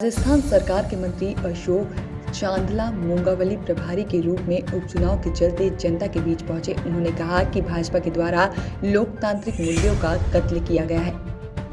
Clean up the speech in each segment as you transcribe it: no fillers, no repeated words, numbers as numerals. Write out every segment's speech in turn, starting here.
राजस्थान सरकार के मंत्री अशोक चांदला मूंगावली प्रभारी के रूप में उपचुनाव के चलते जनता के बीच पहुंचे। उन्होंने कहा कि भाजपा के द्वारा लोकतांत्रिक मूल्यों का कत्ल किया गया है।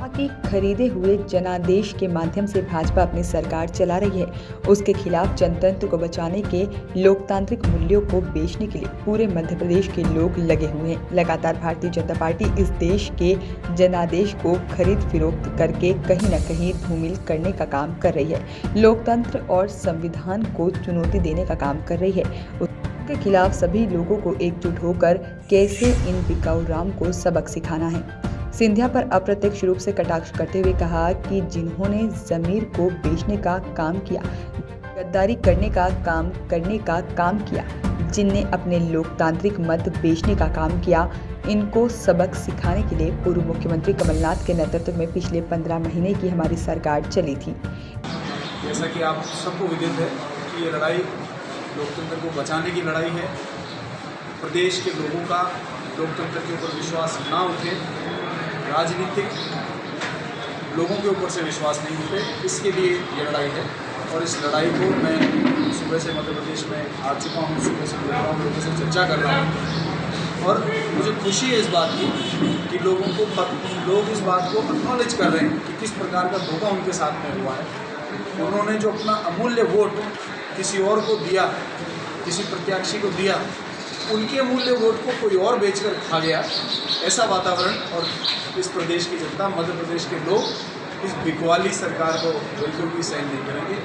कि खरीदे हुए जनादेश के माध्यम से भाजपा अपनी सरकार चला रही है। उसके खिलाफ जनतंत्र को बचाने के लोकतांत्रिक मूल्यों को बेचने के लिए पूरे मध्य प्रदेश के लोग लगे हुए हैं। लगातार भारतीय जनता पार्टी इस देश के जनादेश को खरीद फिरोख्त करके कहीं न कहीं धूमिल करने का काम कर रही है। लोकतंत्र और संविधान को चुनौती देने का काम कर रही है। उसके खिलाफ सभी लोगों को एकजुट होकर कैसे इन बिकाऊ राम को सबक सिखाना है। सिंधिया पर अप्रत्यक्ष रूप से कटाक्ष करते हुए कहा कि जिन्होंने जमीर को बेचने का काम किया, गद्दारी करने का काम किया, जिनने अपने लोकतांत्रिक मत बेचने का काम किया, इनको सबक सिखाने के लिए पूर्व मुख्यमंत्री कमलनाथ के नेतृत्व में पिछले 15 महीने की हमारी सरकार चली थी। जैसा कि आप सबको विदित है कि ये लड़ाई लोकतंत्र को बचाने की लड़ाई है। प्रदेश के लोगों का लोकतंत्र के ऊपर विश्वास ना उठे, राजनीतिक लोगों के ऊपर से विश्वास नहीं उठे, इसके लिए ये लड़ाई है। और इस लड़ाई को मैं सुबह से मध्य प्रदेश में आ चुका हूँ, सुबह से बोल रहा हूँ, लोगों से चर्चा कर रहा हूँ। और मुझे खुशी है इस बात की कि लोग इस बात को एक्नॉलेज कर रहे हैं कि किस प्रकार का धोखा उनके साथ में हुआ है। उन्होंने जो अपना अमूल्य वोट किसी और को दिया, किसी प्रत्याशी को दिया, उनके अमूल्य वोट को कोई और बेचकर खा गया। ऐसा वातावरण और इस प्रदेश की जनता, मध्य प्रदेश के लोग इस बिकवाली सरकार को बिल्कुल भी सहन नहीं करेंगे।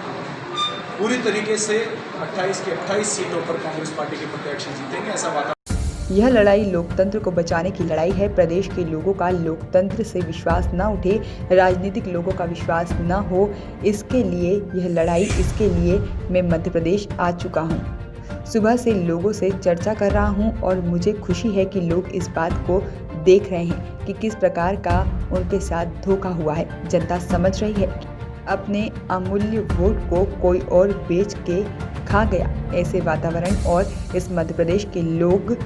पूरी तरीके से 28 की 28 सीटों पर कांग्रेस पार्टी के प्रत्याशी जीतेंगे, ऐसा वातावरण। यह लड़ाई लोकतंत्र को बचाने की लड़ाई है। प्रदेश के लोगों का लोकतंत्र से विश्वास न उठे, राजनीतिक लोगों का विश्वास न हो, इसके लिए यह लड़ाई, इसके लिए मैं मध्य प्रदेश आ चुका हूँ। सुबह से लोगों से चर्चा कर रहा हूं और मुझे खुशी है कि लोग इस बात को देख रहे हैं कि किस प्रकार का उनके साथ धोखा हुआ है। जनता समझ रही है कि अपने अमूल्य वोट को कोई और बेच के खा गया। ऐसे वातावरण और इस मध्य प्रदेश के लोग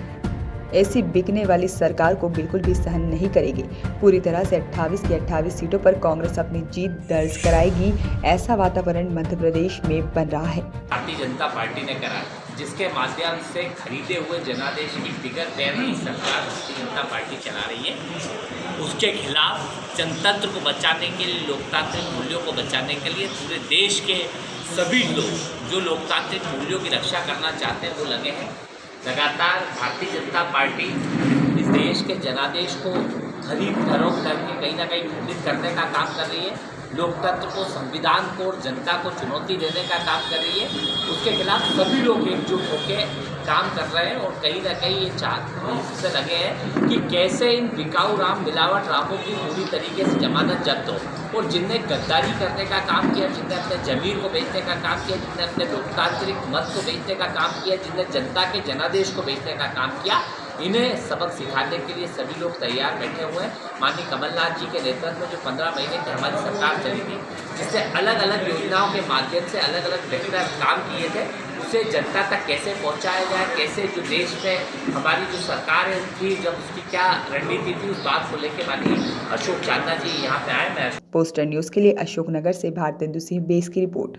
ऐसी बिकने वाली सरकार को बिल्कुल भी सहन नहीं करेगी। पूरी तरह से 28 की 28 सीटों पर कांग्रेस अपनी जीत दर्ज कराएगी। ऐसा वातावरण मध्य प्रदेश में बन रहा है। भारतीय जनता पार्टी ने करा, जिसके माध्यम से खरीदे हुए जनादेश व्यक्तिगत नई सरकार भारतीय जनता पार्टी चला रही है। उसके खिलाफ जनतंत्र को बचाने के लिए, लोकतांत्रिक मूल्यों को बचाने के लिए पूरे देश के सभी लोग जो लोकतांत्रिक मूल्यों की रक्षा करना चाहते हैं वो लगे हैं। लगातार भारतीय जनता पार्टी इस देश के जनादेश को खरीद फरोख्त करके कहीं ना कहीं खंडित करने का काम कर रही है। लोकतंत्र को, संविधान को और जनता को चुनौती देने का काम कर रही है। उसके खिलाफ सभी लोग एकजुट होकर काम कर रहे हैं और कहीं ना कहीं ये इससे लगे हैं कि कैसे इन बिकाऊ राम, मिलावट रामों की पूरी तरीके से जमानत जब्त हो। और जिनने गद्दारी करने का काम किया, जिनने अपने जमीर को बेचने का काम किया, जिनने अपने लोकतांत्रिक मत को बेचने का काम किया, जिनने जनता के जनादेश को बेचने का काम किया, इन्हें सबक सिखाने के लिए सभी लोग तैयार बैठे हुए हैं। माननीय कमलनाथ जी के नेतृत्व में जो 15 महीने की हमारी सरकार चली थी, जिससे अलग अलग योजनाओं के माध्यम से अलग अलग बेहतर काम किए थे, उसे जनता तक कैसे पहुंचाया जाए, कैसे जो देश में हमारी जो सरकार थी, जब उसकी क्या रणनीति थी, उस बात को लेकर माननीय अशोक चांदला जी यहाँ पे आए। मैं पोस्टर न्यूज़ के लिए अशोकनगर से भारतेंदु सिंह बेस की रिपोर्ट।